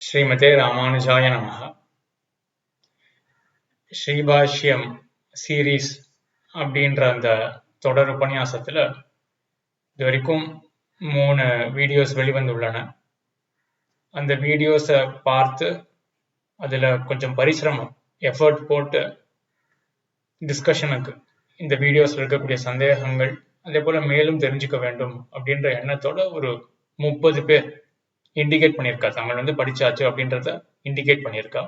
ஸ்ரீமதே ராமானுஜாய நமஹ. ஸ்ரீபாஷ்யம் சீரீஸ் அப்படின்ற அந்த தொடர் உபன்யாசத்துல இது வரைக்கும் 3 வீடியோஸ் வெளிவந்துள்ளன. அந்த வீடியோஸை பார்த்து அதுல கொஞ்சம் பரிசிரமம் எஃபர்ட் போட்டு டிஸ்கஷனுக்கு இந்த வீடியோஸ்ல இருக்கக்கூடிய சந்தேகங்கள் அதே போல மேலும் தெரிஞ்சுக்க வேண்டும் அப்படின்ற எண்ணத்தோட ஒரு 30 பேர் இண்டிகேட் பண்ணியிருக்கா. தமிழ் படிச்சாச்சு அப்படின்றத இண்டிகேட் பண்ணியிருக்கா.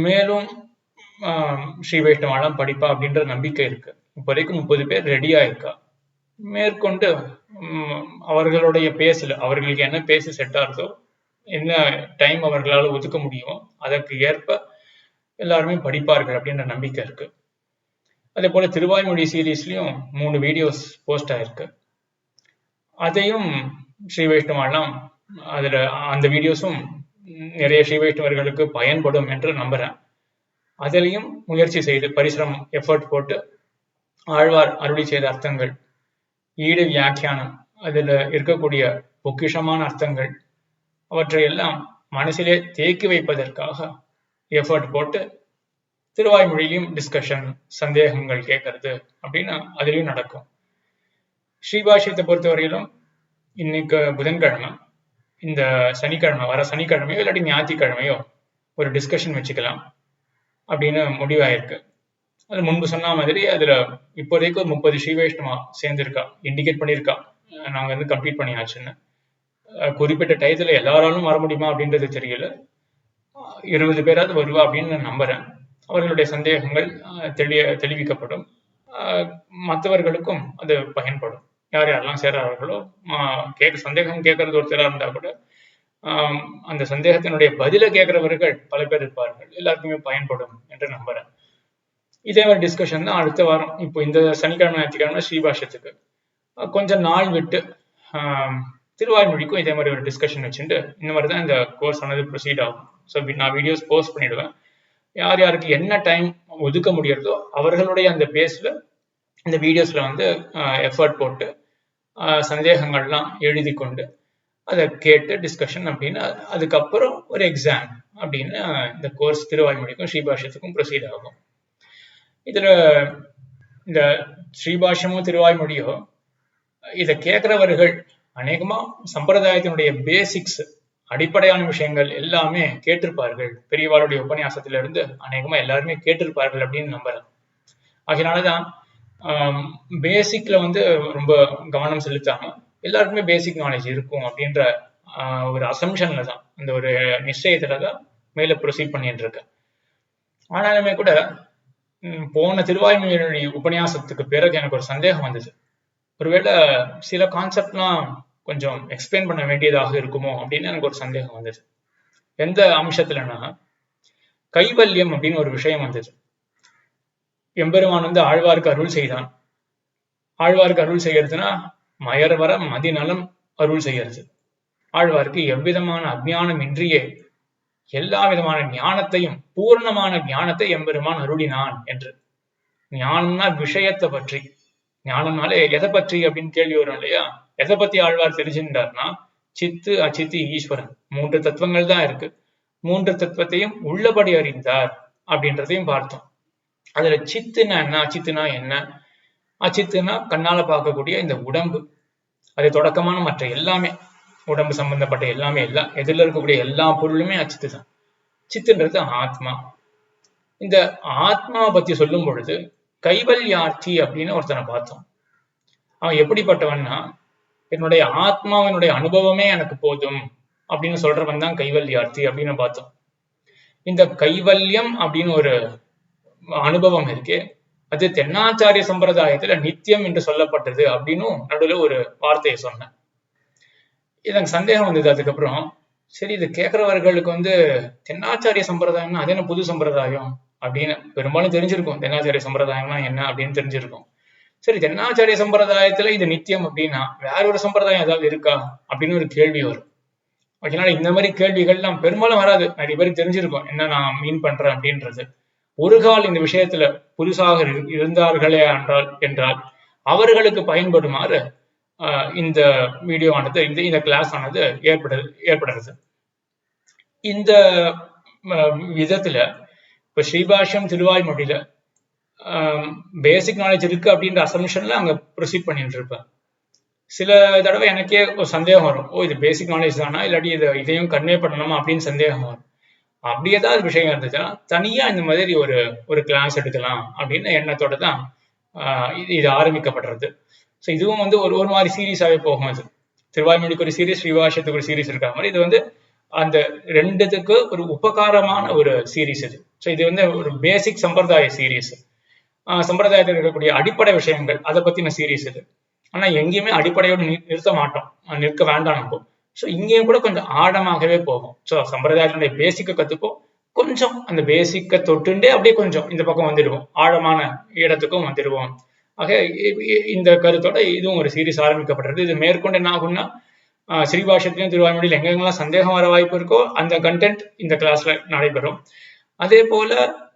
மேலும் ஸ்ரீ வைஷ்ணவாலாம் படிப்பா அப்படின்ற நம்பிக்கை இருக்கு. இப்போதைக்கு 30 பேர் ரெடியா இருக்கா. மேற்கொண்டு அவர்களுடைய பேஸ்ல அவர்களுக்கு என்ன பேச செட் ஆகுதோ, என்ன டைம் அவர்களால் ஒதுக்க முடியுமோ அதற்கு ஏற்ப எல்லாருமே படிப்பார்கள் அப்படின்ற நம்பிக்கை இருக்கு. அதே போல திருவாய்மொழி சீரீஸ்லயும் 3 வீடியோஸ் போஸ்ட் ஆயிருக்கு. அதையும் ஸ்ரீ வைஷ்ணவாலாம் அதுல அந்த வீடியோஸும் நிறைய ஸ்ரீ வைஷ்ணவர்களுக்கு பயன்படும் என்று நம்புறேன். அதிலையும் முயற்சி செய்து பரிசிரமம் எஃபர்ட் போட்டு ஆழ்வார் அருளி செய்த அர்த்தங்கள், ஈடு வியாக்கியானம், அதுல இருக்கக்கூடிய பொக்கிஷமான அர்த்தங்கள் அவற்றை எல்லாம் மனசிலே தேக்கி வைப்பதற்காக எஃபர்ட் போட்டு திருவாய்மொழியிலும் டிஸ்கஷன், சந்தேகங்கள் கேட்கறது அப்படின்னு அதுலயும் நடக்கும். ஸ்ரீபாஷ்யத்தை பொறுத்தவரையிலும் இன்னைக்கு புதன்கிழமை, இந்த சனிக்கிழமை வர சனிக்கிழமையோ இல்லாட்டி ஞாயிற்றுக்கிழமையோ ஒரு டிஸ்கஷன் வச்சுக்கலாம் அப்படின்னு முடிவாயிருக்கு. அது முன்பு சொன்ன மாதிரி அதுல இப்போதைக்கு ஒரு 30 ஸ்ரீ வைஷ்ணவா சேர்ந்திருக்கா, இண்டிகேட் பண்ணியிருக்கா. நாங்க கம்ப்ளீட் பண்ணியாச்சுன்னு. குறிப்பிட்ட டயத்துல எல்லாராலும் வர முடியுமா அப்படின்றது தெரியல. 20 பேராவது வருவா அப்படின்னு நான் நம்புறேன். அவர்களுடைய சந்தேகங்கள் தெளிவிக்கப்படும். மற்றவர்களுக்கும் அது பயன்படும். யார் யாரெல்லாம் சேரார்களோ சந்தேகம் கேட்கறது ஒருத்தரா இருந்தா கூட அந்த சந்தேகத்தினுடைய பதிலை கேட்கிறவர்கள் பல பேர் இருப்பார்கள். எல்லாருக்குமே பயன்படும் என்று நம்புறேன். இதே மாதிரி டிஸ்கஷன் தான் அடுத்த வாரம். இப்போ இந்த சனிக்கிழமை ஞாயிற்றுக்கிழமை ஸ்ரீபாஷ்யத்துக்கு கொஞ்சம் நாள் விட்டு திருவாய்மொழிக்கும் இதே மாதிரி ஒரு டிஸ்கஷன் வச்சுட்டு இந்த மாதிரி தான் இந்த கோர்ஸ் ஆனது ப்ரொசீட் ஆகும். ஸோ நான் வீடியோஸ் போஸ்ட் பண்ணிடுவேன். யார் யாருக்கு என்ன டைம் ஒதுக்க முடியறதோ அவர்களுடைய அந்த பேஸ்ல இந்த வீடியோஸ்ல எஃபர்ட் போட்டு சந்தேகங்கள்லாம் எழுதி கொண்டு அதை கேட்டு டிஸ்கஷன் அப்படின்னு அதுக்கப்புறம் ஒரு எக்ஸாம் அப்படின்னு இந்த கோர்ஸ் திருவாய்மொழிக்கும் ஸ்ரீபாஷ்யத்துக்கும் ப்ரொசீட் ஆகும். இதுல இந்த ஸ்ரீபாஷ்யமோ திருவாய்மொழியோ இதை கேட்கிறவர்கள் அநேகமா சம்பிரதாயத்தினுடைய பேசிக்ஸ், அடிப்படையான விஷயங்கள் எல்லாமே கேட்டிருப்பார்கள். பெரியவாளுடைய உபன்யாசத்துல இருந்து அநேகமா எல்லாருமே கேட்டிருப்பார்கள் அப்படின்னு நம்புறேன். அதனாலதான் பேசிக்ல ரொம்ப கவனம் செலுத்தாம எல்லாருக்குமே பேசிக் நாலேஜ் இருக்கும் அப்படின்ற ஒரு அசம்ஷன்ல தான், அந்த ஒரு நிச்சயத்துலதான் மேல ப்ரொசீட் பண்ணிட்டு இருக்கேன். ஆனாலுமே கூட போன திருவாய்மொழி உபன்யாசத்துக்கு பிறகு எனக்கு ஒரு சந்தேகம் வந்தது. ஒருவேளை சில கான்செப்ட்லாம் கொஞ்சம் எக்ஸ்பிளைன் பண்ண வேண்டியதாக இருக்குமோ அப்படின்னு எனக்கு ஒரு சந்தேகம் வந்தது. எந்த அம்சத்துலன்னா, கைவல்யம் அப்படின்னு ஒரு விஷயம் வந்தது. எம்பெருமான் ஆழ்வாருக்கு அருள் செய்தான். ஆழ்வாருக்கு அருள் செய்யறதுன்னா மயர்வர மதிநலம் அருள் செய்யறது. ஆழ்வாருக்கு எவ்விதமான அஜ்ஞானம் இன்றியே எல்லா விதமான ஞானத்தையும், பூர்ணமான ஞானத்தை எம்பெருமான் அருளினான் என்று. ஞானம்னா விஷயத்தை பற்றி, ஞானம்னாலே எதை பற்றி அப்படின்னு கேள்வி வரும் இல்லையா? எதை பத்தி ஆழ்வார் தெரிஞ்சுட்டார்னா, சித்து, அச்சித்து, ஈஸ்வரன் 3 தத்துவங்கள் தான் இருக்கு. 3 தத்துவத்தையும் உள்ளபடி அறிந்தார் அப்படின்றதையும் பார்த்தோம். அதுல சித்துனா என்ன, அச்சித்துனா என்ன? அச்சித்துனா கண்ணால பார்க்கக்கூடிய இந்த உடம்பு, அது தொடக்கமான மற்ற எல்லாமே, உடம்பு சம்பந்தப்பட்ட எல்லாமே, எதிரில் இருக்கக்கூடிய எல்லா பொருளுமே அச்சித்து தான். சித்துன்றது ஆத்மா. இந்த ஆத்மாவை பத்தி சொல்லும் பொழுது கைவல்யார்த்தி அப்படின்னு ஒருத்தனை பார்த்தோம். அவன் எப்படிப்பட்டவன்னா, என்னுடைய ஆத்மாவினுடைய அனுபவமே எனக்கு போதும் அப்படின்னு சொல்றவன் தான் கைவல்யார்த்தி அப்படின்னு பார்த்தோம். இந்த கைவல்யம் அப்படின்னு ஒரு அனுபவம் இருக்கு, அது தென்னாச்சாரிய சம்பிரதாயத்துல நித்தியம் என்று சொல்லப்பட்டது அப்படின்னு நடுவில் ஒரு வார்த்தையை சொன்னேன். எனக்கு சந்தேகம் வந்தது. அதுக்கப்புறம் சரி, இது கேட்கிறவர்களுக்கு தென்னாச்சாரிய சம்பிரதாயம்னா அது என்ன புது சம்பிரதாயம் அப்படின்னு பெரும்பாலும் தெரிஞ்சிருக்கும். தென்னாச்சாரிய சம்பிரதாயம்னா என்ன அப்படின்னு தெரிஞ்சிருக்கும். சரி, தென்னாச்சாரிய சம்பிரதாயத்துல இது நித்தியம் அப்படின்னா வேற ஒரு சம்பிரதாயம் ஏதாவது இருக்கா அப்படின்னு ஒரு கேள்வி வரும். அதனால இந்த மாதிரி கேள்விகள்லாம் பெரும்பாலும் வராது. நிறைய பேருக்கு தெரிஞ்சிருக்கும் என்ன நான் மீன் பண்றேன் அப்படின்றது. ஒரு கால் இந்த விஷயத்துல புதுசாக இருந்தார்களே என்றால் அவர்களுக்கு பயன்படுமாறு இந்த வீடியோ ஆனது, இந்த கிளாஸ் ஆனது ஏற்படுறது. இந்த விதத்துல இப்ப ஸ்ரீபாஷ்யம் திருவாய்மொழியில பேசிக் நாலேஜ் இருக்கு அப்படின்ற அசம்ஷன்ல அங்க ப்ரொசீட் பண்ணிட்டு இருப்பேன். சில தடவை எனக்கே ஒரு சந்தேகம் வரும், இது பேசிக் நாலேஜ் தானா இல்லாட்டி இதையும் கன்வே பண்ணணுமா அப்படின்னு சந்தேகம் வரும். அப்படி ஏதாவது விஷயம் இருந்துச்சுன்னா தனியா இந்த மாதிரி ஒரு கிளாஸ் எடுக்கலாம் அப்படின்னு எண்ணத்தோட தான் இது ஆரம்பிக்கப்படுறது. ஸோ இதுவும் ஒரு மாதிரி சீரீஸாவே போகும். அது திருவாய்மொழிக்கு ஒரு சீரீஸ், ஸ்ரீபாஷ்யத்துக்கு ஒரு சீரீஸ் இருக்கிற மாதிரி இது அந்த ரெண்டுத்துக்கு ஒரு உபகாரமான ஒரு சீரீஸ் இது. ஸோ இது ஒரு பேசிக் சம்பிரதாய சீரீஸ், சம்பிரதாயத்தில் இருக்கக்கூடிய அடிப்படை விஷயங்கள் அதை பத்தின சீரீஸ் இது. ஆனா எங்கேயுமே அடிப்படையோடு நிறுத்த மாட்டோம், நிற்க வேண்டாம் நம்ம. ஸோ இங்கேயும் கூட கொஞ்சம் ஆழமாகவே போகும். ஸோ சம்பிரதாயத்தினுடைய பேசிக்கை கத்துப்போம், கொஞ்சம் அந்த பேசிக்கை தொட்டுண்டே அப்படியே கொஞ்சம் இந்த பக்கம் வந்துடுவோம், ஆழமான இடத்துக்கும் வந்துடுவோம். ஆக இந்த கருத்தோட இதுவும் ஒரு சீரீஸ் ஆரம்பிக்கப்பட்டது. இது மேற்கொண்டு என்ன ஆகும்னா ஸ்ரீபாஷ்யத்திலையும் திருவாய்மொழியில் எங்கெங்கெல்லாம் சந்தேகம் வர வாய்ப்பு இருக்கோ அந்த கண்டென்ட் இந்த கிளாஸ்ல நடைபெறும். அதே போல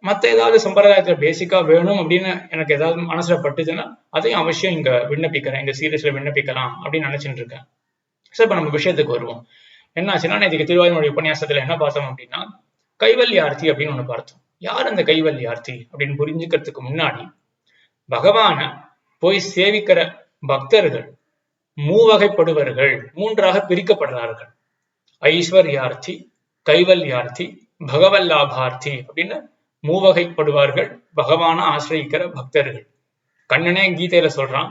மற்ற ஏதாவது சம்பிரதாயத்துல பேசிக்கா வேணும் அப்படின்னு எனக்கு ஏதாவது மனசுல பட்டுதுன்னா அதையும் அவசியம் இங்க விண்ணப்பிக்கிறேன், இந்த சீரீஸ்ல விண்ணப்பிக்கலாம் அப்படின்னு நினைச்சிட்டு இருக்கேன். சோ இப்ப நம்ம விஷயத்துக்கு வருவோம். என்ன ஆச்சுன்னா, இதுக்கு திருவாய்மொழி உபன்யாசத்துல என்ன பார்த்தோம் அப்படின்னா, கைவல்யார்த்தி அப்படின்னு ஒண்ணு பார்த்தோம். யார் அந்த கைவல்யார்த்தி அப்படின்னு புரிஞ்சுக்கிறதுக்கு முன்னாடி, பகவான போய் சேவிக்கிற பக்தர்கள் மூவகைப்படுவர்கள், மூன்றாக பிரிக்கப்படுறார்கள். ஐஸ்வர்யார்த்தி, கைவல்யார்த்தி, பகவல்லாபார்த்தி அப்படின்னு மூவகைப்படுவார்கள் பகவான ஆசிரியிக்கிற பக்தர்கள். கண்ணனே கீதையில சொல்றான்,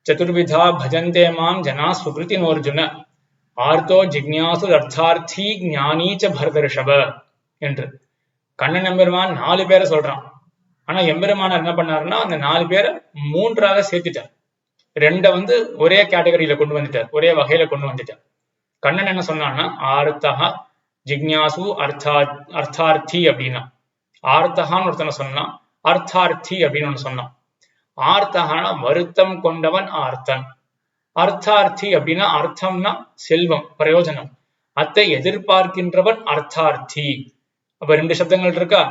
சதுர்விதா பஜந்தே மாம் ஜனா சுகிருதி நோர்ஜுன ஆர்த்தோ ஜிக்ஞாசு அர்த்தார்த்தி ஞானீச்ச பரதர்ஷப என்று. கண்ணன் எம்பெருமான் 4 பேரை சொல்றான். ஆனா எம்பெருமானார் என்ன பண்ணாருன்னா அந்த 4 பேரை 3ஆக சேர்த்துட்டார். 2 ஒரே கேட்டகரியில கொண்டு வந்துட்டார், ஒரே வகையில கொண்டு வந்துட்டார். கண்ணன் என்ன சொன்னான்னா, ஆர்த்தா ஜிக்ஞாசு அர்த்தார்த்தி அப்படின்னா, ஆர்த்தகான்னு ஒருத்தனை சொன்னான், அர்த்தார்த்தி அப்படின்னு ஒண்ணு சொன்னான். ஆர்த்தகான வருத்தம் கொண்டவன் ஆர்த்தன், அர்த்தார்த்தி அப்படின்னா அர்த்தம்னா செல்வம், பிரயோஜனம், அத்தை எதிர்பார்க்கின்றவன் அர்த்தார்த்தி. அப்ப 2 சப்தங்கள் இருக்கா,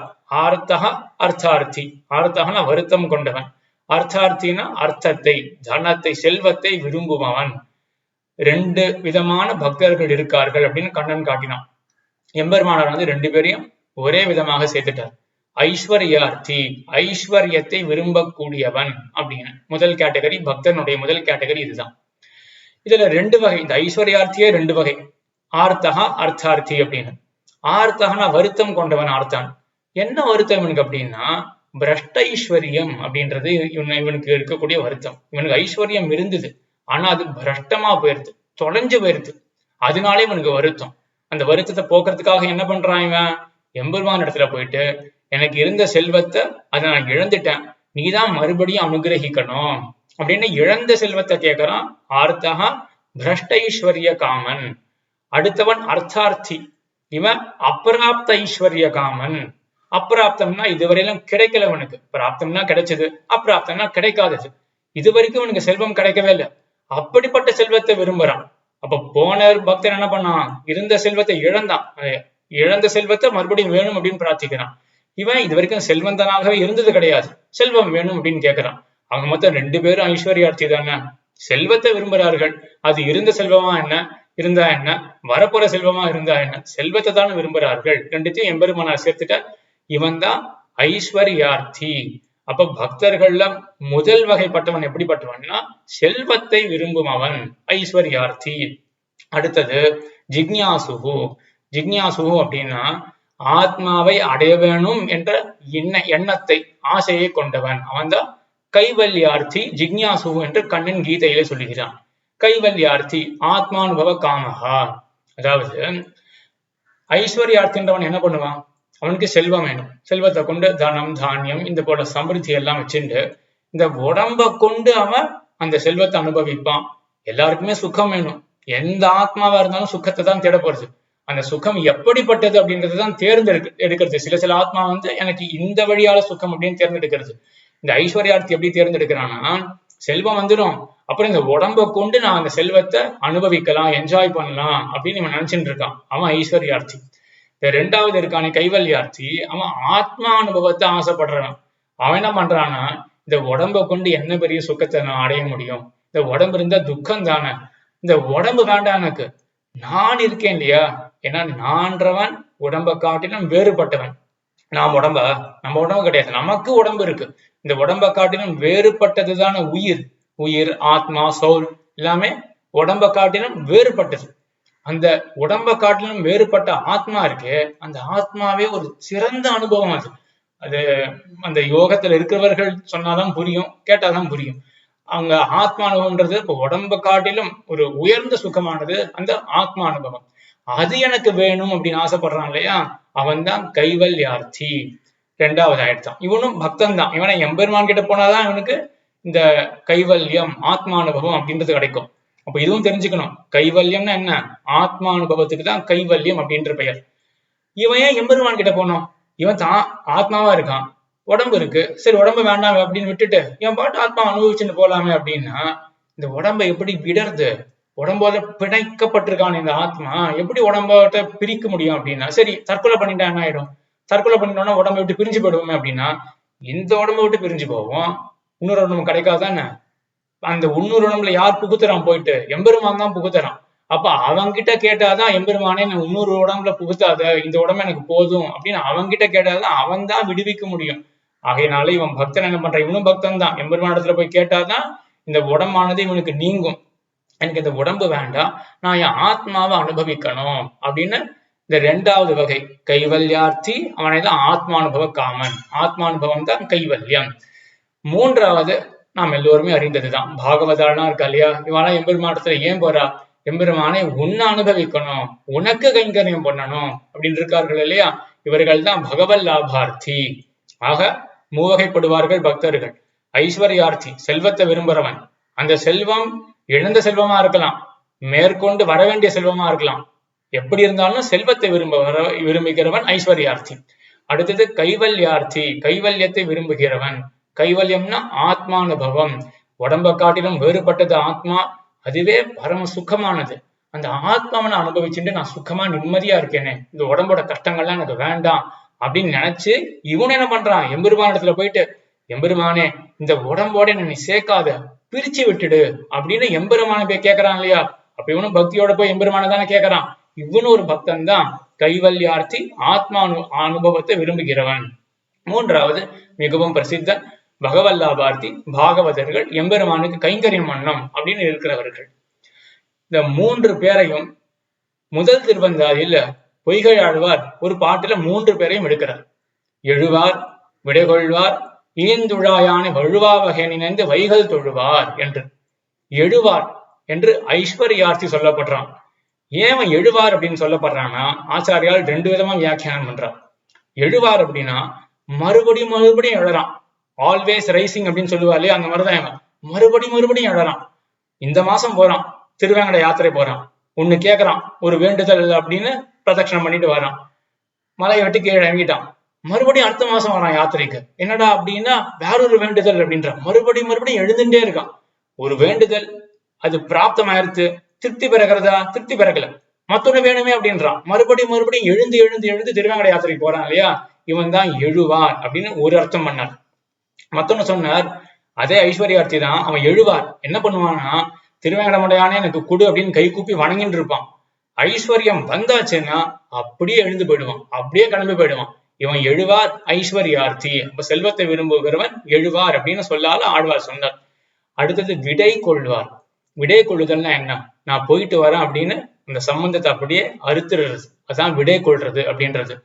ஆர்த்தகா அர்த்தார்த்தி. ஆர்த்தகனா வருத்தம் கொண்டவன், அர்த்தார்த்தினா அர்த்தத்தை, தனத்தை, செல்வத்தை விரும்புபவன். 2 விதமான பக்தர்கள் இருக்கார்கள் அப்படின்னு கண்ணன் காட்டினான். எம்பெருமானார் 2 பேரையும் ஒரே விதமாக சேர்த்துட்டார். ஐஸ்வர்யார்த்தி, ஐஸ்வர்யத்தை விரும்பக்கூடியவன் அப்படின்னு முதல் கேட்டகரி, பக்தனுடைய முதல் கேட்டகரி இதுதான். இதுல 2 வகை, இந்த ஐஸ்வர்யார்த்தியே 2 வகை, ஆர்த்தகா அர்த்தார்த்தி அப்படின்னு. ஆர்த்தகனா வருத்தம் கொண்டவன் ஆர்த்தான். என்ன வருத்தம் இவனுக்கு அப்படின்னா, பிரஷ்ட ஐஸ்வர்யம் அப்படின்றது இவனுக்கு இருக்கக்கூடிய வருத்தம். இவனுக்கு ஐஸ்வர்யம் இருந்தது, ஆனா அது பிரஷ்டமா போயிருது, தொலைஞ்சு போயிருது, அதனாலே இவனுக்கு வருத்தம். அந்த வருத்தத்தை போக்குறதுக்காக என்ன பண்றான் இவன், எம்பெருமான் இடத்துல போயிட்டு, எனக்கு இருந்த செல்வத்தை அதை நான் இழந்துட்டேன், நீதான் மறுபடியும் அனுகிரகிக்கணும் அப்படின்னு இழந்த செல்வத்தை கேட்கிறான். ஆர்த்தகா பிரஷ்டைஸ்வரிய காமன். அடுத்தவன் அர்த்தார்த்தி, இவன் அப்பிராப்த ஐஸ்வர்ய காமன். அப்பிராப்தம்னா இதுவரையிலும் கிடைக்கலவனுக்கு, பிராப்தம்னா கிடைச்சது, அப்பிராப்தம்னா கிடைக்காதது. இதுவரைக்கும் இவனுக்கு செல்வம் கிடைக்கவே இல்லை, அப்படிப்பட்ட செல்வத்தை விரும்புறான். அப்ப போன பக்தன் என்ன பண்ணான், இருந்த செல்வத்தை இழந்தான், இழந்த செல்வத்தை மறுபடியும் வேணும் அப்படின்னு பிரார்த்திக்கிறான். இவன் இது வரைக்கும் செல்வந்தனாகவே இருந்தது கிடையாது, செல்வம் வேணும் அப்படின்னு கேட்கிறான். அவங்க மொத்தம் 2 பேரும் ஐஸ்வர்யார்த்தி தானே, செல்வத்தை விரும்புகிறார்கள். அது இருந்த செல்வமா என்ன, இருந்தா என்ன, வரப்போற செல்வமா இருந்தா என்ன, செல்வத்தை தானே விரும்புகிறார்கள். 2த்தையும் எம்பெருமானார் சேர்த்துட்ட, இவன் தான் ஐஸ்வர்யார்த்தி. அப்ப பக்தர்கள்ல முதல் வகைப்பட்டவன் எப்படிப்பட்டவன்னா, செல்வத்தை விரும்புமவன் ஐஸ்வர்யார்த்தி. அடுத்தது ஜிக்ஞாசுகு. ஜிக்ஞாசுகு அப்படின்னா ஆத்மாவை அடைய வேணும் என்ற எண்ணத்தை, ஆசையை கொண்டவன், அவன் தான் கைவல்யார்த்தி, ஜிக்ஞாசுகு என்று கண்ணன் கீதையிலே சொல்லுகிறான். கைவல்யார்த்தி ஆத்மானுபவ காமகா. அதாவது ஐஸ்வர்யார்த்தின்றவன் என்ன பண்ணுவான், அவனுக்கு செல்வம் வேணும், செல்வத்தை கொண்டு தனம் தானியம் இந்த போல சமிருத்தி எல்லாம் வச்சுட்டு இந்த உடம்ப கொண்டு அவன் அந்த செல்வத்தை அனுபவிப்பான். எல்லாருக்குமே சுகம் வேணும், எந்த ஆத்மாவா இருந்தாலும் சுகத்தை தான் தேட போறது. அந்த சுகம் எப்படிப்பட்டது அப்படின்றதுதான் எடுக்கிறது. சில ஆத்மா எனக்கு இந்த வழியால சுகம் அப்படின்னு தேர்ந்தெடுக்கிறது. இந்த ஐஸ்வர்யார்த்தி எப்படி தேர்ந்தெடுக்கிறான்னா, செல்வம் வந்துடும், அப்புறம் இந்த உடம்ப கொண்டு நான் அந்த செல்வத்தை அனுபவிக்கலாம், என்ஜாய் பண்ணலாம் அப்படின்னு இவன் நினைச்சுட்டு இருக்கான், அவன் ஐஸ்வர்யார்த்தி. 2வது இருக்கான கைவல்யார்த்தி, அவன் ஆத்மா அனுபவத்தை ஆசைப்படுறான். அவன் என்ன பண்றான்னா, இந்த உடம்ப கொண்டு என்ன பெரிய சுகத்தை நான் அடைய முடியும், இந்த உடம்பு இருந்தா துக்கம் தானே, இந்த உடம்பு வேண்டாம் எனக்கு, நான் இருக்கேன் இல்லையா, ஏன்னா நான்றவன் உடம்பை காட்டிலும் வேறுபட்டவன். நம்ம உடம்பு கிடையாது, நமக்கு உடம்பு இருக்கு. இந்த உடம்பை காட்டிலும் வேறுபட்டதுதான உயிர். உயிர், ஆத்மா, சோல் எல்லாமே உடம்பை காட்டிலும் வேறுபட்டது. அந்த உடம்பை காட்டிலும் வேறுபட்ட ஆத்மா இருக்கு, அந்த ஆத்மாவே ஒரு சிறந்த அனுபவம். அது அது அந்த யோகத்துல இருக்கிறவர்கள் சொன்னாதான் புரியும், கேட்டாதான் புரியும். அவங்க ஆத்மா அனுபவம்ன்றது இப்ப உடம்பை காட்டிலும் ஒரு உயர்ந்த சுகமானது அந்த ஆத்மா அனுபவம். அது எனக்கு வேணும் அப்படின்னு ஆசைப்படுறான் இல்லையா, அவன் தான் கைவல்யார்த்தி. ரெண்டாவது ஆயிடுச்சான். இவனும் பக்தன் தான். இவனை எம்பெருமான் கிட்ட போனாதான் இவனுக்கு இந்த கைவல்யம் ஆத்மானுபவம் அப்படின்றது கிடைக்கும். அப்ப இதுவும் தெரிஞ்சுக்கணும், கைவல்யம்னா என்ன, ஆத்மானுபவத்துக்கு தான் கைவல்யம் அப்படின்ற பெயர். இவன் ஏன் எம்பெருமான் கிட்ட போனோம், இவன் தான் ஆத்மாவா இருக்கான், உடம்பு இருக்கு, சரி உடம்பு வேண்டாம் அப்படின்னு விட்டுட்டு என் பாட்டு ஆத்மா அனுபவிச்சுட்டு போலாமே அப்படின்னா, இந்த உடம்பை எப்படி விடறது, உடம்போட பிணைக்கப்பட்டிருக்கான் இந்த ஆத்மா, எப்படி உடம்போட பிரிக்க முடியும் அப்படின்னா, சரி தற்கொலை பண்ணிட்டா என்ன ஆயிடும், தற்கொலை பண்ணிட்டோம்னா உடம்பை விட்டு பிரிஞ்சு போயிடுவோமே அப்படின்னா, இந்த உடம்பை விட்டு பிரிஞ்சு போவோம், இன்னொரு உடம்பு கிடைக்காதானே. அந்த இன்னொரு உடம்புல யார் புகுத்துறான், போயிட்டு எம்பெருமான் தான் புகுத்துறான். அப்ப அவன்கிட்ட கேட்டாதான் எம்பெருமானே இன்னொரு உடம்புல புகுத்தாத, இந்த உடம்பு எனக்கு போதும் அப்படின்னு அவன்கிட்ட கேட்டாதான் அவன் தான் விடுவிக்க முடியும். ஆகையினால இவன் பக்தன் என்ன பண்றான், இவனும் பக்தன் தான். எம்பெருமான இடத்துல போய் கேட்டாதான் இந்த உடம்பானது இவனுக்கு நீங்கும். எனக்கு இந்த உடம்பு வேண்டாம், நான் என் ஆத்மாவை அனுபவிக்கணும் அப்படின்னு இந்த ரெண்டாவது வகை கைவல்யார்த்தி, அவனை தான் ஆத்மானுபவ காமன். ஆத்மானுபவம் தான் கைவல்யம். மூன்றாவது நாம் எல்லோருமே அறிந்ததுதான், பாகவதாலாம் இருக்கா இல்லையா, இவெல்லாம் எம்பெருமானத்துல ஏன் போறா, எம்பெருமானை உன்னை அனுபவிக்கணும், உனக்கு கைங்கரியம் பண்ணணும் அப்படின்னு இருக்கார்கள் இல்லையா, இவர்கள் தான் பகவல் லாபார்த்தி. ஆக மூவகைப்படுவார்கள் பக்தர்கள். ஐஸ்வர்யார்த்தி, செல்வத்தை விரும்புறவன். அந்த செல்வம் இழந்த செல்வமா இருக்கலாம், மேற்கொண்டு வர வேண்டிய செல்வமா இருக்கலாம், எப்படி இருந்தாலும் செல்வத்தை விரும்புகிறவன் ஐஸ்வர்யார்த்தி. அடுத்தது கைவல்யார்த்தி, கைவல்யத்தை விரும்புகிறவன். கைவல்யம்னா ஆத்மானுபவம், உடம்பை காட்டிலும் வேறுபட்டது ஆத்மா, அதுவே பரம சுகமானது. அந்த ஆத்மாவை நான் அனுபவிச்சுட்டு நான் சுகமா நிம்மதியா இருக்கேனே, இந்த உடம்போட கஷ்டங்கள்லாம் எனக்கு வேண்டாம் அப்படின்னு நினைச்சு இவன் என்ன பண்றான், எம்பெருமான இடத்துல போயிட்டு எம்பெருமானே இந்த உடம்போட என்னை சேர்க்காத, பிரிச்சு விட்டுடு அப்படின்னு எம்பெருமான போய் கேட்கறான் இல்லையா. அப்ப இவனும் பக்தியோட போய் எம்பெருமான தானே கேட்கறான். இவனும் ஒரு பக்தன் தான், கைவல்யார்த்தி, ஆத்மா அனுபவத்தை விரும்புகிறவன். மூன்றாவது மிகவும் பிரசித்த பகவல்லாபார்த்தி, பாகவதர்கள், எம்பெருமானுக்கு கைங்கரியம் மன்னம் அப்படின்னு இருக்கிறவர்கள். இந்த மூன்று பேரையும் முதல் திருவந்தாதியில பொய்கை ஆழ்வார் ஒரு பாட்டுல மூன்று பேரையும் எடுக்கிறார். எழுவார், விடைகொள்வார், ஈந்துழாயானை வழுவா வகை நினைந்து வைகள் தொழுவார் என்று. எழுவார் என்று ஐஸ்வர்யார்த்தி சொல்லப்படுறான். ஏன் எழுவார் அப்படின்னு சொல்லப்படுறான்னா, ஆச்சாரியால் ரெண்டு விதமா வியாக்கியானம் பண்றான். எழுவார் அப்படின்னா மறுபடியும் மறுபடியும் எழறான், ஆல்வேஸ் ரைசிங் அப்படின்னு சொல்லுவாரு, அந்த மாதிரிதான் மறுபடியும் எழறான். இந்த மாசம் போறான், திருவேங்கட யாத்திரை போறான், ஒண்ணு கேட்கறான், ஒரு வேண்டுதல் அப்படின்னு பிரதட்சணம் பண்ணிட்டு வரான், மலையை விட்டு கீழே இறங்கிட்டான். மறுபடியும் அடுத்த மாசம் வரான் யாத்திரைக்கு, என்னடா அப்படின்னா வேறொரு வேண்டுதல் அப்படின்றான். மறுபடியும் எழுந்துட்டே இருக்கான். ஒரு வேண்டுதல் அது பிராப்தமாயிருத்து, திருப்தி பெறகிறதா, திருப்தி பெறகல, மத்தொன்னு வேணுமே அப்படின்றான். மறுபடியும் எழுந்து திருவேங்கட யாத்திரைக்கு போறான் இல்லையா, இவன் தான் எழுவார் அப்படின்னு ஒரு அர்த்தம் பண்ணார். மத்தொன்னு சொன்னார், அதே ஐஸ்வர்யார்த்தி தான், அவன் எழுவார் என்ன பண்ணுவான்னா, திருவேங்கடமுடையானே எனக்கு கொடு அப்படின்னு கை கூப்பி வணங்கிட்டு இருப்பான். ஐஸ்வர்யம் வந்தாச்சுன்னா அப்படியே எழுந்து போயிடுவான், அப்படியே கிளம்பி போயிடுவான். இவன் எழுவார் ஐஸ்வர்யார்த்தி. அப்ப செல்வத்தை விரும்புகிறவன் எழுவார் அப்படின்னு சொல்லால ஆழ்வார் சொன்னார். அடுத்தது விடை கொள்வார். விடை கொள்ளுதல்னா என்ன, நான் போயிட்டு வரேன் அப்படின்னு அந்த சம்பந்தத்தை அப்படியே அறுத்துறது, அதான் விடை கொள்றது அப்படின்றது.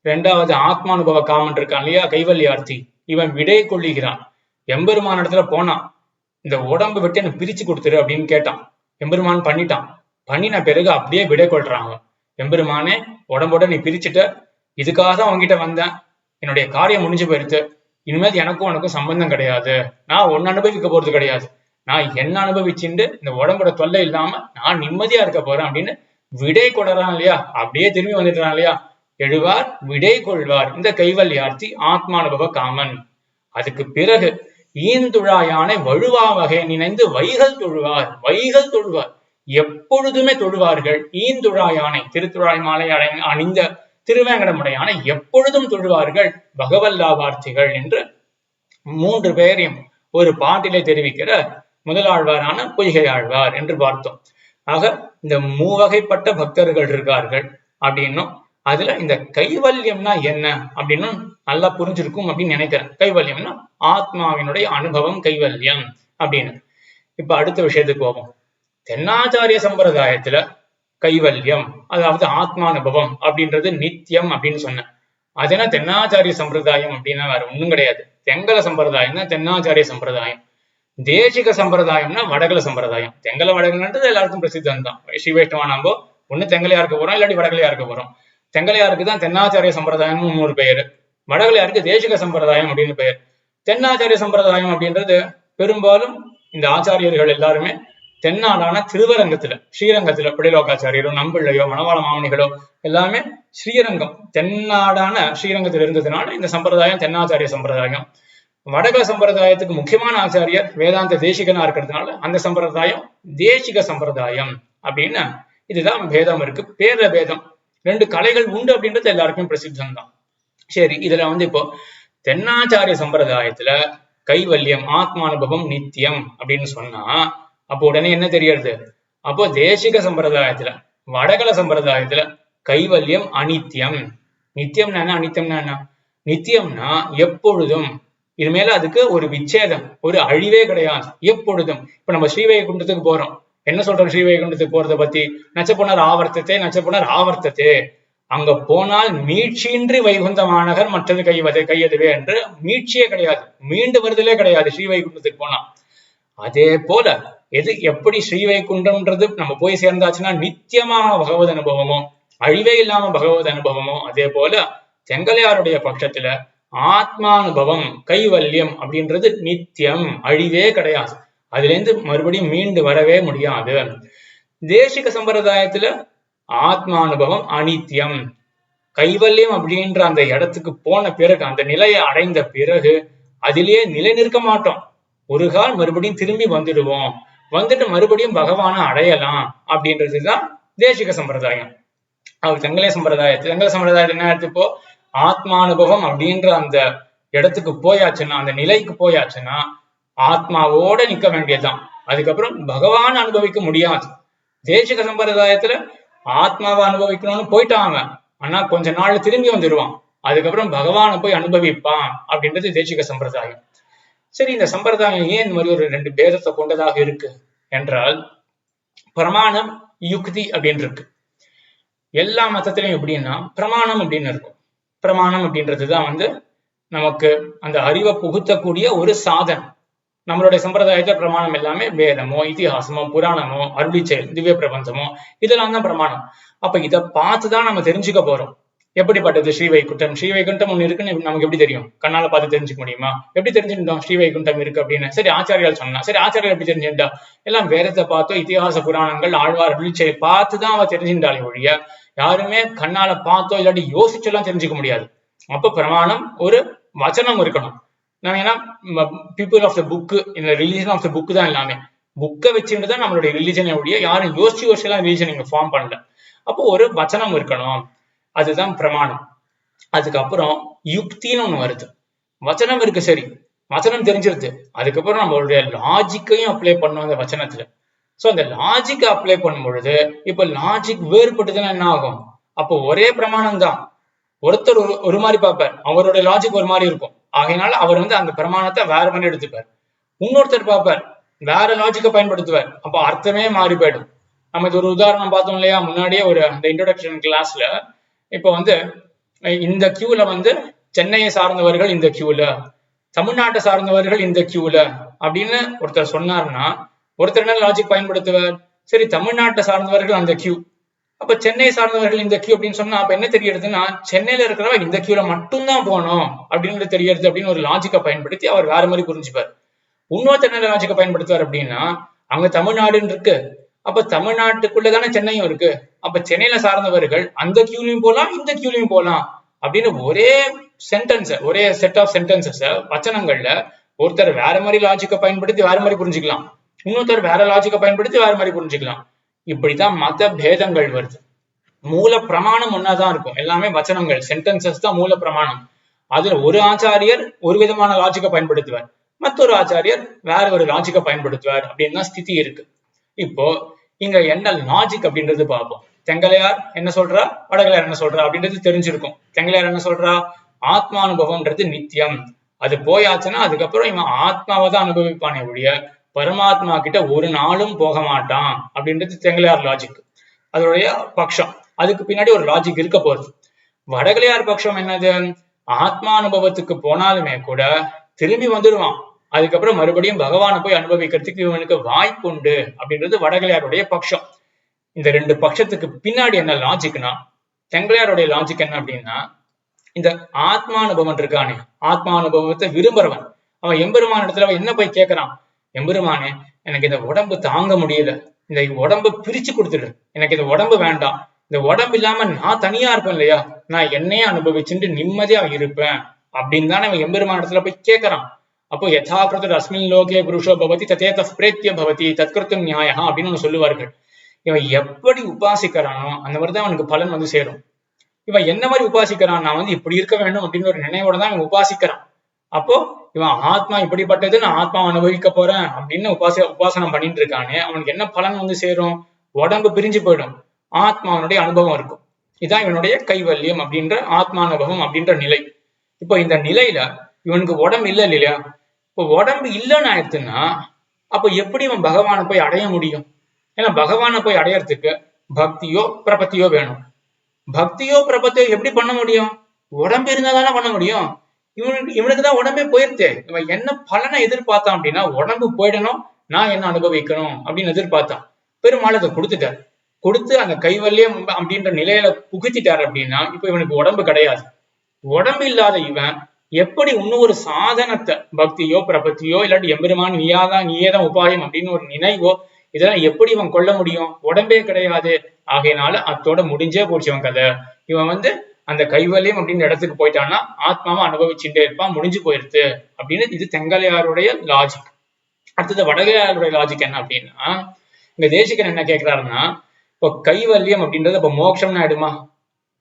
ரெண்டாவது ஆத்மானுபவ காமன் இருக்கான் இல்லையா, கைவல்யார்த்தி, இவன் விடை கொள்ளுகிறான். எம்பெருமான இடத்துல போனான், இந்த உடம்பு விட்டு எனக்கு பிரிச்சு கொடுத்துரு அப்படின்னு கேட்டான். எம்பெருமான் பண்ணிட்டான். பண்ணின பிறகு அப்படியே விடை கொள்றாங்க. எம்பெருமானே உடம்போட நீ பிரிச்சுட்ட, இதுக்காக தான் உங்ககிட்ட வந்தேன், என்னுடைய காரியம் முடிஞ்சு போயிடுத்து, இனிமேல் எனக்கும் உனக்கும் சம்பந்தம் கிடையாது, நான் ஒன்னு அனுபவிக்க போறது கிடையாது, நான் என்ன அனுபவிச்சுட்டு இந்த உடம்போட தொல்லை இல்லாம நான் நிம்மதியா இருக்க போறேன் அப்படின்னு விடை கொள்றான் இல்லையா, அப்படியே திரும்பி வந்துடுறான் இல்லையா. எழுவார், விடை கொள்வார் இந்த கைவல்யார்த்தி, ஆத்மானுபவ காமன். அதுக்கு பிறகு ஈந்துழாயானை வழுவா வகை நினைந்து வைகள் தொழுவார். வைகள் தொழுவார், எப்பொழுதுமே தொழுவார்கள். ஈந்துழாயானை, திருத்துழாய் மாலை அணிந்த திருவேங்கடமுடையானை எப்பொழுதும் தொழுவார்கள் பகவல்லாபார்த்திகள் என்று மூன்று பேரையும் ஒரு பாட்டிலே தெரிவிக்கிற முதலாழ்வாரான பொய்கை ஆழ்வார் என்று பார்த்தோம். ஆக இந்த மூவகைப்பட்ட பக்தர்கள் இருக்கார்கள். அப்படின்னும், அதுல இந்த கைவல்யம்னா என்ன அப்படின்னு நல்லா புரிஞ்சிருக்கும் அப்படின்னு நினைக்கிறேன். கைவல்யம்னா ஆத்மாவினுடைய அனுபவம் கைவல்யம் அப்படின்னு. இப்ப அடுத்த விஷயத்துக்கு போவோம். தென்னாச்சாரிய சம்பிரதாயத்துல கைவல்யம், அதாவது ஆத்மானுபவம் அப்படின்றது நித்தியம் அப்படின்னு சொன்னேன். அது என்ன தென்னாச்சாரிய சம்பிரதாயம் அப்படின்னா வேற ஒண்ணும் கிடையாது. தெங்கல சம்பிரதாயம் தான் தென்னாச்சாரிய சம்பிரதாயம். தேசிக சம்பிரதாயம்னா வடகல சம்பிரதாயம். தெங்கல வடகலன்றது எல்லாருக்கும் பிரசித்தம் தான். ஸ்ரீ வைஷ்ணவா நம்போ ஒண்ணு தெங்கலையா இருக்க போறோம், இல்லாட்டி வடகலையா இருக்க போறோம். தெங்கலையாருக்கு தான் தென்னாச்சாரிய சம்பிரதாயம்னு இன்னொரு பெயர், வடகலையாருக்கு தேசிக சம்பிரதாயம் அப்படின்னு பெயர். தென்னாச்சாரிய சம்பிரதாயம் அப்படின்றது பெரும்பாலும் இந்த ஆச்சாரியர்கள் எல்லாருமே தென்னாடான திருவரங்கத்துல, ஸ்ரீரங்கத்துல பிடிலோகாச்சாரியரோ நம்பிள்ளையோ மணவாள மாமனிகளோ எல்லாமே ஸ்ரீரங்கம் தென்னாடான ஸ்ரீரங்கத்தில் இருந்ததுனால இந்த சம்பிரதாயம் தென்னாச்சாரிய சம்பிரதாயம். வடக சம்பிரதாயத்துக்கு முக்கியமான ஆச்சாரியர் வேதாந்த தேசிகனா இருக்கிறதுனால அந்த சம்பிரதாயம் தேசிக சம்பிரதாயம் அப்படின்னு. இதுதான் பேதம் இருக்கு, பேர்ல பேதம். ரெண்டு கலைகள் உண்டு அப்படின்றது எல்லாருக்கும் பிரசித்தம் தான். சரி, இதுல இப்போ தென்னாச்சாரிய சம்பிரதாயத்துல கைவல்யம் ஆத்மானுபவம் நித்தியம் அப்படின்னு சொன்னா அப்போ உடனே என்ன தெரியறது? அப்போ தேசிக சம்பிரதாயத்துல வடகல சம்பிரதாயத்துல கைவல்யம் அனித்தியம். நித்தியம்னா என்ன, அனித்தியம்னா என்ன? நித்தியம்னா எப்பொழுதும், இது மேல அதுக்கு ஒரு விச்சேதம், ஒரு அழிவே கிடையாது, எப்பொழுதும். இப்ப நம்ம ஸ்ரீவைகுண்டத்துக்கு போறோம், என்ன சொல்றோம் ஸ்ரீவைகுண்டத்துக்கு போறத பத்தி? நச்சப்புணர் ஆவர்த்தத்தே நச்சப்புணர் ஆவர்த்தத்தே, அங்க போனால் மீட்சியின்றி வைகுந்தமானகர் மற்றது கையதுவே என்று மீட்சியே கிடையாது, மீண்டு வருதலே கிடையாது ஸ்ரீவைகுண்டத்துக்கு போனா. அதே போல எது எப்படி ஸ்ரீவைகுண்டம்ன்றது நம்ம போய் சேர்ந்தாச்சுன்னா நித்தியமாக பகவத் அனுபவமோ, அழிவே இல்லாம பகவத் அனுபவமோ, அதே போல தெங்கலையாருடைய பட்சத்துல ஆத்மானுபவம் கைவல்யம் அப்படின்றது நித்தியம், அழிவே கிடையாது, அதுல இருந்து மறுபடியும் மீண்டு வரவே முடியாது. தேசிக சம்பிரதாயத்துல ஆத்மானுபவம் அனித்தியம், கைவல்யம் அப்படின்ற அந்த இடத்துக்கு போன பிறகு, அந்த நிலையை அடைந்த பிறகு அதிலேயே நிலை நிற்க மாட்டோம், ஒரு கால் மறுபடியும் திரும்பி வந்துடுவோம், வந்துட்டு மறுபடியும் பகவான அடையலாம் அப்படின்றதுதான் தேசிக சம்பிரதாயம். அவர் தெங்கலை சம்பிரதாயத்தில் என்ன எடுத்துப்போ, ஆத்மானுபவம் அப்படின்ற அந்த இடத்துக்கு போயாச்சுன்னா, அந்த நிலைக்கு போயாச்சுன்னா ஆத்மாவோட நிக்க வேண்டியதுதான், அதுக்கப்புறம் பகவான் அனுபவிக்க முடியாது. தேசிக சம்பிரதாயத்துல ஆத்மாவை அனுபவிக்கணும்னு போயிட்டாங்க, ஆனா கொஞ்ச நாள் திரும்பி வந்துடுவான், அதுக்கப்புறம் பகவானை போய் அனுபவிப்பான் அப்படின்றது தேசிக சம்பிரதாயம். சரி, இந்த சம்பிரதாயம் ஏன் இந்த மாதிரி ஒரு ரெண்டு பேதத்தை கொண்டதாக இருக்கு என்றால், பிரமாணம் யுக்தி அப்படின்னு இருக்கு. எல்லா மதத்திலையும் எப்படின்னா பிரமாணம் அப்படின்னு இருக்கும். பிரமாணம் அப்படின்றதுதான் நமக்கு அந்த அறிவை புகுத்தக்கூடிய ஒரு சாதனம். நம்மளுடைய சம்பிரதாயத்துல பிரமாணம் எல்லாமே வேதமோ இதிகாசமோ புராணமோ அருளிச்செயல் திவ்ய பிரபஞ்சமோ இதெல்லாம் தான் பிரமாணம். அப்ப இதை பார்த்துதான் நம்ம தெரிஞ்சுக்க போறோம் எப்படிப்பட்டது ஸ்ரீவைகுண்டம். ஸ்ரீவைகுண்டம் ஒண்ணு இருக்குன்னு நமக்கு எப்படி தெரியும்? கண்ணால பார்த்து தெரிஞ்சுக்க முடியுமா? எப்படி தெரிஞ்சுட்டோம் ஸ்ரீவைகுண்டம் இருக்கு அப்படின்னு? சரி, ஆச்சாரியால் சொன்னா. சரி, ஆச்சாரியால் எப்படி தெரிஞ்சுட்டா? எல்லாம் வேதத்தை பார்த்தோ இதிகாச புராணங்கள் ஆழ்வார் அருளிச்செயல் பார்த்துதான் அவ தெரிஞ்சுட்டாலே ஒழிய யாருமே கண்ணால பார்த்தோ இல்லாட்டி யோசிச்செல்லாம் தெரிஞ்சுக்க முடியாது. அப்ப பிரமாணம் ஒரு வச்சனம் இருக்கணும். நம்ம ஏன்னா பீப்புள் ஆஃப் த புக், இந்த ரிலீஜன் ஆஃப் த புக் தான் எல்லாமே. புக்கை வச்சுட்டு தான் நம்மளுடைய ரிலீஜனை ஒழிய யாரும் யோசிச்சு எல்லாம் ரிலீஜன் இங்க ஃபார்ம் பண்ணல. அப்போ ஒரு வச்சனம் இருக்கணும், அதுதான் பிரமாணம். அதுக்கப்புறம் யுக்தின்னு ஒண்ணு வருது. வச்சனம் இருக்கு, சரி, வச்சனம் தெரிஞ்சிருது, அதுக்கப்புறம் நம்மளுடைய லாஜிக்கையும் அப்ளை பண்ணும் அந்த வச்சனத்துல. சோ அந்த லாஜிக் அப்ளை பண்ணும் பொழுது இப்ப லாஜிக் வேறுபட்டதுன்னா என்ன ஆகும்? அப்போ ஒரே பிரமாணம் தான், ஒருத்தர் ஒரு மாதிரி பார்ப்பார், அவருடைய லாஜிக் ஒரு மாதிரி இருக்கும், ஆகையினால அவர் அந்த பிரமாணத்தை வேற மாதிரி எடுத்துப்பார். இன்னொருத்தர் பார்ப்பார், வேற லாஜிக்கை பயன்படுத்துவார், அப்ப அர்த்தமே மாறி போயிடும். நம்ம இது ஒரு உதாரணம் பார்த்தோம் இல்லையா முன்னாடியே ஒரு அந்த இன்ட்ரோடக்ஷன் கிளாஸ்ல. இப்போ இந்த கியூல சென்னையை சார்ந்தவர்கள் இந்த கியூல, தமிழ்நாட்டை சார்ந்தவர்கள் இந்த கியூல அப்படின்னு ஒருத்தர் சொன்னார்னா ஒருத்தர் என்ன லாஜிக் பயன்படுத்துவார்? சரி, தமிழ்நாட்டை சார்ந்தவர்கள் அந்த கியூ, அப்ப சென்னை சார்ந்தவர்கள் இந்த கியூ அப்படின்னு சொன்னா அப்ப என்ன தெரியறதுன்னா சென்னையில இருக்கிறவ இந்த கியூல மட்டும்தான் போகணும் அப்படின்னு தெரியறது அப்படின்னு ஒரு லாஜிக்கை பயன்படுத்தி அவர் வேற மாதிரி புரிஞ்சுப்பார். இன்னொருத்தர் என்ன லாஜிக்கை பயன்படுத்துவார் அப்படின்னா, அங்க தமிழ்நாடுன்னு இருக்கு, அப்ப தமிழ்நாட்டுக்குள்ளதானே சென்னையும் இருக்கு, அப்ப சென்னையில சார்ந்தவர்கள் அந்த கியூலையும் போலாம் இந்த கியூலையும் போலாம் அப்படின்னு ஒரே சென்டென்ஸ், ஒரே செட் ஆஃப் சென்டென்சஸ் வச்சனங்கள்ல ஒருத்தர் வேற மாதிரி லாஜிக்கை பயன்படுத்தி வேற மாதிரி புரிஞ்சுக்கலாம், இன்னொருத்தர் வேற லாஜிக்கை பயன்படுத்தி வேற மாதிரி புரிஞ்சுக்கலாம். இப்படிதான் மத பேதங்கள் வருது. மூல பிரமாணம் ஒன்னாதான் இருக்கும், எல்லாமே வச்சனங்கள் சென்டென்சஸ் தான் மூல பிரமாணம். அதுல ஒரு ஆச்சாரியர் ஒரு விதமான லாஜிக்கை பயன்படுத்துவார், மற்றொரு ஆச்சாரியர் வேற ஒரு லாஜிக்கை பயன்படுத்துவார் அப்படின்னு தான் ஸ்திதி இருக்கு. இப்போ இங்க என்ன லாஜிக் அப்படின்றது பார்ப்போம். தெங்கலையார் என்ன சொல்றா, வடகலையார் என்ன சொல்றா அப்படின்றது தெரிஞ்சிருக்கும். தெங்கலையார் என்ன சொல்றா, ஆத்மானுபவம்ன்றது நித்தியம், அது போயாச்சுன்னா அதுக்கப்புறம் இவன் ஆத்மாவை தான் அனுபவிப்பானே ஒழிய பரமாத்மா கிட்ட ஒரு நாளும் போக மாட்டான் அப்படின்றது தெங்கலையார் லாஜிக், அதோடைய பட்சம். அதுக்கு பின்னாடி ஒரு லாஜிக் இருக்க போகுது. வடகலையார் பட்சம் என்னது, ஆத்மானுபவத்துக்கு போனாலுமே கூட திரும்பி வந்துடுவான், அதுக்கப்புறம் மறுபடியும் பகவானை போய் அனுபவிக்கிறதுக்கு இவனுக்கு வாய்ப்பு உண்டு அப்படின்றது வடகலையாருடைய பட்சம். இந்த ரெண்டு பட்சத்துக்கு பின்னாடி என்ன லாஜிக்னா, தெங்கலையாருடைய லாஜிக் என்ன அப்படின்னா, இந்த ஆத்மானுபவம் இருக்கானே, ஆத்மானுபவத்தை விரும்புறவன் அவன் எம்பெருமான இடத்துல அவன் என்ன போய் கேட்கறான், எம்பெருமானே எனக்கு இந்த உடம்பு தாங்க முடியல, இந்த உடம்பு பிரிச்சு கொடுத்துடு, எனக்கு இந்த உடம்பு வேண்டாம், இந்த உடம்பு இல்லாம நான் தனியா இருப்பேன் இல்லையா, நான் என்னையே அனுபவிச்சுட்டு நிம்மதியா இருப்பேன் அப்படின்னு தானே அவன் எம்பெருமான இடத்துல போய் கேட்கறான். அப்போ யதாகிருத அஸ்மின் லோகே புருஷோ பவதி ததேத பிரேத்திய பவதி தற்கிருத்தம் நியாயா அப்படின்னு சொல்லுவார்கள். இவன் எப்படி உபாசிக்கிறானோ அந்த மாதிரிதான் அவனுக்கு பலன் வந்து சேரும். இவன் என்ன மாதிரி உபாசிக்கிறான், நான் வந்து இப்படி இருக்க வேண்டும் அப்படின்னு ஒரு நினைவோட தான் இவன் உபாசிக்கிறான். அப்போ இவன் ஆத்மா இப்படிப்பட்டது, நான் ஆத்மா அனுபவிக்க போறேன் அப்படின்னு உபாசனம் பண்ணிட்டு இருக்கானே, அவனுக்கு என்ன பலன் வந்து சேரும், உடம்பு பிரிஞ்சு போயிடும், ஆத்மாவனுடைய அனுபவம் இருக்கும். இதுதான் இவனுடைய கைவல்யம் அப்படின்ற ஆத்மானுபவம் அப்படின்ற நிலை. இப்போ இந்த நிலையில இவனுக்கு உடம்பு இல்லை இல்லையா, இப்போ உடம்பு இல்லைன்னு ஆயிடுச்சுன்னா அப்போ எப்படி இவன் பகவானை போய் அடைய முடியும்? ஏன்னா பகவானை போய் அடையறதுக்கு பக்தியோ பிரபத்தியோ வேணும். பக்தியோ பிரபத்தியோ எப்படி பண்ண முடியும், உடம்பு இருந்தா தானே பண்ண முடியும். இவனுக்கு தான் உடம்பே போயிருச்சு. இவன் என்ன பலனை எதிர்பார்த்தான் அப்படின்னா, உடம்பு போயிடணும், நான் என்ன அனுபவிக்கணும் அப்படின்னு எதிர்பார்த்தான். பெருமாள் அதை கொடுத்துட்டார். கொடுத்து அந்த கைவல்யம் அப்படின்ற நிலையில புகுத்திட்டார் அப்படின்னா இப்ப இவனுக்கு உடம்பு கிடையாது. உடம்பு இல்லாத இவன் எப்படி இன்னும் ஒரு சாதனத்தை, பக்தியோ பிரபத்தியோ இல்லாட்டி எம்பெருமான் நீயே தான் உபாயம் அப்படின்னு ஒரு நினைவோ இதெல்லாம் எப்படி இவன் கொள்ள முடியும், உடம்பே கிடையாது. ஆகையினால அத்தோட முடிஞ்சே போச்சு இவன் கதை. இவன் வந்து அந்த கைவல்யம் அப்படின்ற இடத்துக்கு போயிட்டான்னா ஆத்மாவை அனுபவிச்சுட்டே இருப்பான், முடிஞ்சு போயிருது அப்படின்னு. இது தெங்கலையாருடைய லாஜிக். அடுத்தது வடகலையாருடைய லாஜிக் என்ன அப்படின்னா, இங்க தேசிகன் என்ன கேட்கிறாருன்னா, இப்போ கைவல்யம் அப்படின்றது இப்ப மோட்சம்னு ஆயிடுமா,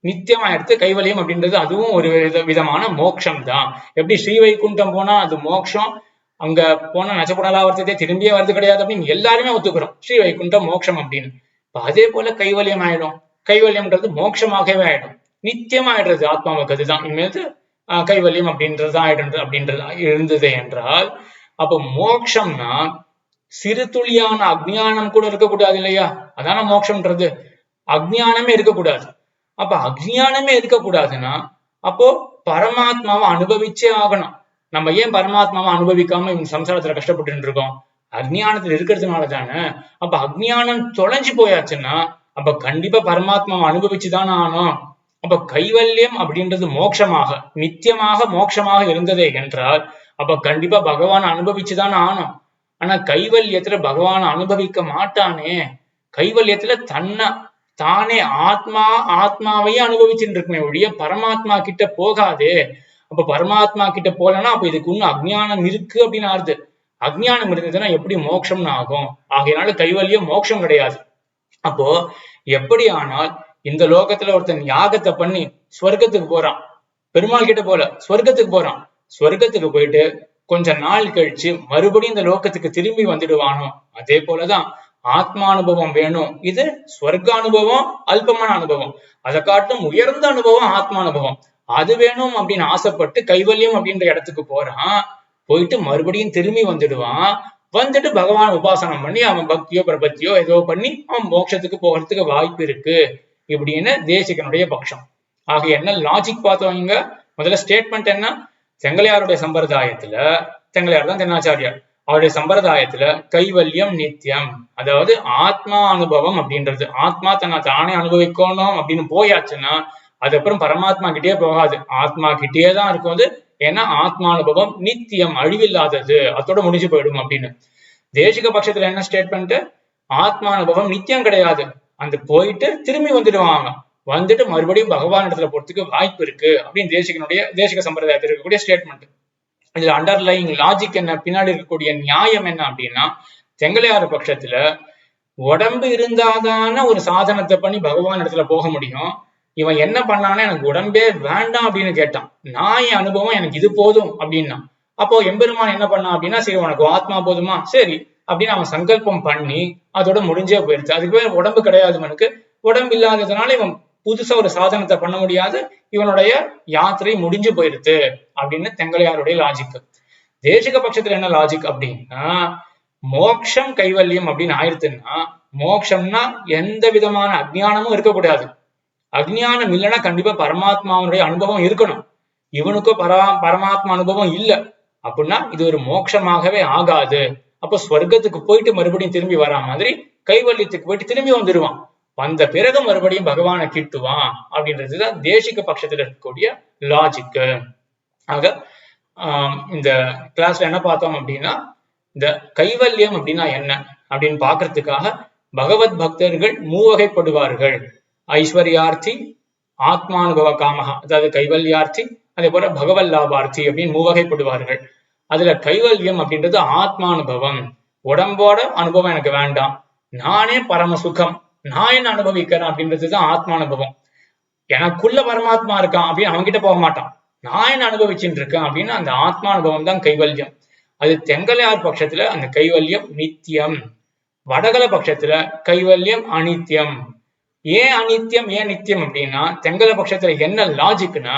நித்தியமா எடுத்து கைவல்யம் அப்படின்றது அதுவும் ஒரு விதமான மோட்சம் தான். எப்படி ஸ்ரீவைகுண்டம் போனா அது மோட்சம், அங்க போனா நச்சப்புணலாவர்த்ததே திரும்பியே வருது கிடையாது அப்படின்னு எல்லாருமே ஒத்துக்கிறோம், ஸ்ரீவைகுண்டம் மோட்சம் அப்படின்னு. அதே போல கைவல்யம் ஆயிடும், கைவல்யம்ன்றது மோட்சமாகவே ஆயிடும், நித்தியமா ஆயிடுறது ஆத்மாவுக்கு. அதுதான் இனிமேல் கைவல்யம் அப்படின்றதுதான் ஆயிடுறது அப்படின்றது இருந்தது என்றால், அப்போ மோட்சம்னா சிறு துளியான அஜ்ஞானம் கூட இருக்கக்கூடாது இல்லையா, அதான மோட்சம்ன்றது. அஜ்ஞானமே இருக்கக்கூடாது. அப்ப அஜ்ஞானமே இருக்கக்கூடாதுன்னா அப்போ பரமாத்மாவை அனுபவிச்சே ஆகணும். நம்ம ஏன் பரமாத்மாவை அனுபவிக்காம இந்த சம்சாரத்துல கஷ்டப்பட்டு இருக்கோம், அஜ்ஞானத்துல இருக்கிறதுனால தானே. அப்ப அஜ்ஞானம் தொலைஞ்சு போயாச்சுன்னா அப்ப கண்டிப்பா பரமாத்மாவை அனுபவிச்சுதானே ஆகணும். அப்ப கைவல்யம் அப்படின்றது மோட்சமாக நித்தியமாக மோட்சமாக இருந்ததே என்றால் அப்ப கண்டிப்பா பகவான் அனுபவிச்சுதானே ஆகணும். ஆனா கைவல்யத்துல பகவான் அனுபவிக்க மாட்டானே, கைவல்யத்துல தானே ஆத்மாவையே அனுபவிச்சுட்டு இருக்குமே ஒழிய பரமாத்மா கிட்ட போகாதே. அப்ப பரமாத்மா கிட்ட போலன்னா அப்ப இதுக்கு இன்னும் அஜ்ஞானம் இருக்கு அப்படின்னு ஆறுது. அஜ்ஞானம் இருந்ததுன்னா எப்படி மோட்சம்னு ஆகும். ஆகையினால கைவல்யம் மோட்சம் கிடையாது. அப்போ எப்படி ஆனால் இந்த லோகத்துல ஒருத்தன் யாகத்தை பண்ணி ஸ்வர்க்கத்துக்கு போறான், பெருமாள் கிட்ட போல ஸ்வர்க்கத்துக்கு போறான், ஸ்வர்க்கத்துக்கு போயிட்டு கொஞ்ச நாள் கழிச்சு மறுபடியும் இந்த லோகத்துக்கு திரும்பி வந்துடுவானோ, அதே போலதான் ஆத்மானுபவம் வேணும். இது ஸ்வர்க்க அனுபவம் அல்பமான அனுபவம், அதை காட்டும் உயர்ந்த அனுபவம் ஆத்மானுபவம். அது வேணும் அப்படின்னு ஆசைப்பட்டு கைவல்யம் அப்படின்ற இடத்துக்கு போறான், போயிட்டு மறுபடியும் திரும்பி வந்துடுவான். வந்துட்டு பகவான் உபாசனம் பண்ணி அவன் பக்தியோ பிரபத்தியோ ஏதோ பண்ணி அவன் மோட்சத்துக்கு போகிறதுக்கு வாய்ப்பு இருக்கு இப்படின்னு தேசிகனுடைய பட்சம். ஆக என்ன லாஜிக் பார்த்தோம் இங்க. முதல்ல ஸ்டேட்மெண்ட் என்ன, தெங்கலையாருடைய சம்பிரதாயத்துல, தெங்கலையார் தான் தென்னாச்சாரியார், அவருடைய சம்பிரதாயத்துல கைவல்யம் நித்தியம், அதாவது ஆத்மா அனுபவம் அப்படின்றது, ஆத்மா தன்னை தானே அனுபவிக்கணும் அப்படின்னு போயாச்சுன்னா அதுக்கப்புறம் பரமாத்மா கிட்டே போகாது, ஆத்மா கிட்டே தான் இருக்கும் அது. ஏன்னா ஆத்மானுபவம் நித்தியம் அழிவில்லாதது, அதோட முடிஞ்சு போயிடும் அப்படின்னு. தேசிக பட்சத்துல என்ன ஸ்டேட்மெண்ட், ஆத்மானுபவம் நித்தியம் கிடையாது, அந்த போயிட்டு திரும்பி வந்துடுவாங்க, வந்துட்டு மறுபடியும் பகவான் இடத்துல போறதுக்கு வாய்ப்பு இருக்கு அப்படின்னு தேசிக சம்பிரதாயத்தில் இருக்கக்கூடிய ஸ்டேட்மெண்ட். இதுல அண்டர்லைங் லாஜிக் என்ன, பின்னாடி இருக்கக்கூடிய நியாயம் என்ன அப்படின்னா, தெங்கலையார் பட்சத்துல உடம்பு இருந்தாதான ஒரு சாதனத்தை பண்ணி பகவான் இடத்துல போக முடியும். இவன் என்ன பண்ணான்னா எனக்கு உடம்பே வேண்டாம் அப்படின்னு கேட்டான், நான் என் அனுபவம் எனக்கு இது போதும் அப்படின்னா. அப்போ எம்பெருமான் என்ன பண்ணான் அப்படின்னா, சரி உனக்கு ஆத்மா போதுமா, சரி அப்படின்னு அவன் சங்கல்பம் பண்ணி அதோட முடிஞ்சே போயிருச்சு. அதுக்கு பேர் உடம்பு கிடையாது அவனுக்கு, உடம்பு இல்லாததுனால இவன் புதுசா ஒரு சாதனத்தை பண்ண முடியாது, இவனுடைய யாத்திரை முடிஞ்சு போயிருது அப்படின்னு தெங்கலையாருடைய லாஜிக். தேசிக பட்சத்துல என்ன லாஜிக் அப்படின்னா, மோட்சம் கைவல்யம் அப்படின்னு ஆயிடுச்சுன்னா, மோட்சம்னா எந்த விதமான அஜ்ஞானமும் இருக்கக்கூடாது. அஜ்ஞானம் இல்லைன்னா கண்டிப்பா பரமாத்மாவுடைய அனுபவம் இருக்கணும். இவனுக்கோ பரமாத்மா அனுபவம் இல்ல அப்படின்னா இது ஒரு மோட்சமாகவே ஆகாது. அப்போ ஸ்வர்க்கத்துக்கு போயிட்டு மறுபடியும் திரும்பி வரா மாதிரி கைவல்யத்துக்கு போயிட்டு திரும்பி வந்துடுவான். வந்த பிறகு மறுபடியும் பகவானை கிட்டுவான் அப்படின்றதுதான் தேசிக பட்சத்துல இருக்கக்கூடிய லாஜிக். ஆக இந்த கிளாஸ்ல என்ன பார்த்தோம் அப்படின்னா, இந்த கைவல்யம் அப்படின்னா என்ன அப்படின்னு பாக்குறதுக்காக பகவத் பக்தர்கள் மூவகைப்படுவார்கள். ஐஸ்வர்யார்த்தி, ஆத்மானுபவ காமகா, அதாவது கைவல்யார்த்தி, அதே போல பகவல் லாபார்த்தி அப்படின்னு மூவகைப்படுவார்கள். அதுல கைவல்யம் அப்படின்றது ஆத்மானுபவம். உடம்போட அனுபவம் எனக்கு வேண்டாம், நானே பரம சுகம், நான் என்ன அனுபவிக்கிறேன் அப்படின்றதுதான் ஆத்மானுபவம். எனக்குள்ள பரமாத்மா இருக்கான் அப்படின்னு அவன்கிட்ட போக மாட்டான், நான் என்ன அனுபவிச்சுட்டு இருக்கேன் அப்படின்னு அந்த ஆத்மானுபவம் தான் கைவல்யம். அது தெங்கலையார் பட்சத்துல அந்த கைவல்யம் நித்தியம், வடகல பட்சத்துல கைவல்யம் அனித்தியம். ஏன் அனித்தியம் ஏன் நித்தியம் அப்படின்னா, தெங்கல பட்சத்துல என்ன லாஜிக்னா,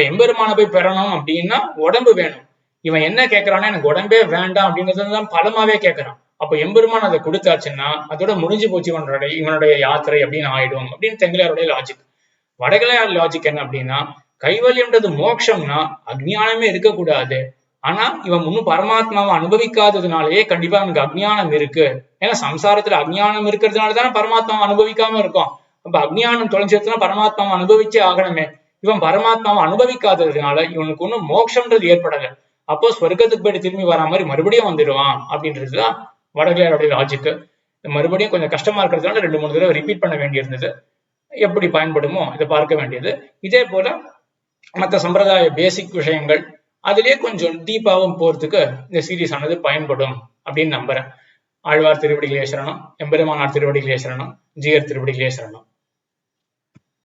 எம்பெருமான போய் பெறணும் அப்படின்னா உடம்பு வேணும். இவன் என்ன கேட்கறான்னா எனக்கு உடம்பே வேண்டாம் அப்படின்றதுதான் பலமாவே கேட்கறான். அப்ப எம்பெருமான் அதை கொடுத்தாச்சுன்னா அதோட முடிஞ்சு போச்சு இவனுடைய யாத்திரை அப்படின்னு ஆயிடும் அப்படின்னு தெங்கலையாருடைய லாஜிக். வடகலையார் லாஜிக் என்ன அப்படின்னா, கைவல்யம்ன்றது மோட்சம்னா அஜ்ஞானமே இருக்கக்கூடாது. ஆனா இவன் முன்னும் பரமாத்மாவை அனுபவிக்காததுனாலேயே கண்டிப்பா அவனுக்கு அஜ்ஞானம் இருக்கு. ஏன்னா சம்சாரத்துல அஜ்ஞானம் இருக்கிறதுனாலதானே பரமாத்மாவை அனுபவிக்காம இருக்கும். அப்ப அஜ்ஞானம் தொலைஞ்சதுன்னா பரமாத்மாவை அனுபவிச்சே ஆகணுமே. இவன் பரமாத்மாவை அனுபவிக்காததுனால இவனுக்கு ஒன்னும் மோட்சம்ன்றது ஏற்படல. அப்போ ஸ்வர்க்கத்துக்கு போயிட்டு திரும்பி வரா மாதிரி மறுபடியும் வந்துடுவான் அப்படின்றதுதான் வடகலையாருடைய லாஜிக். மறுபடியும் கொஞ்சம் கஷ்டமா இருக்கிறதுனால 2-3 தடவை ரிப்பீட் பண்ண வேண்டியிருந்தது. எப்படி பயன்படுமோ இதை பார்க்க வேண்டியது. இதே போல மற்ற சம்பிரதாய பேசிக் விஷயங்கள் அதுலயே கொஞ்சம் டீப்பாவும் போறதுக்கு இந்த சீரீஸ் ஆனது பயன்படும் அப்படின்னு நம்புறேன். ஆழ்வார் திருவடிகளே சரணம், எம்பெருமானார் திருவடிகளே சரணம், ஜீயர் திருவடிகளே சரணம்.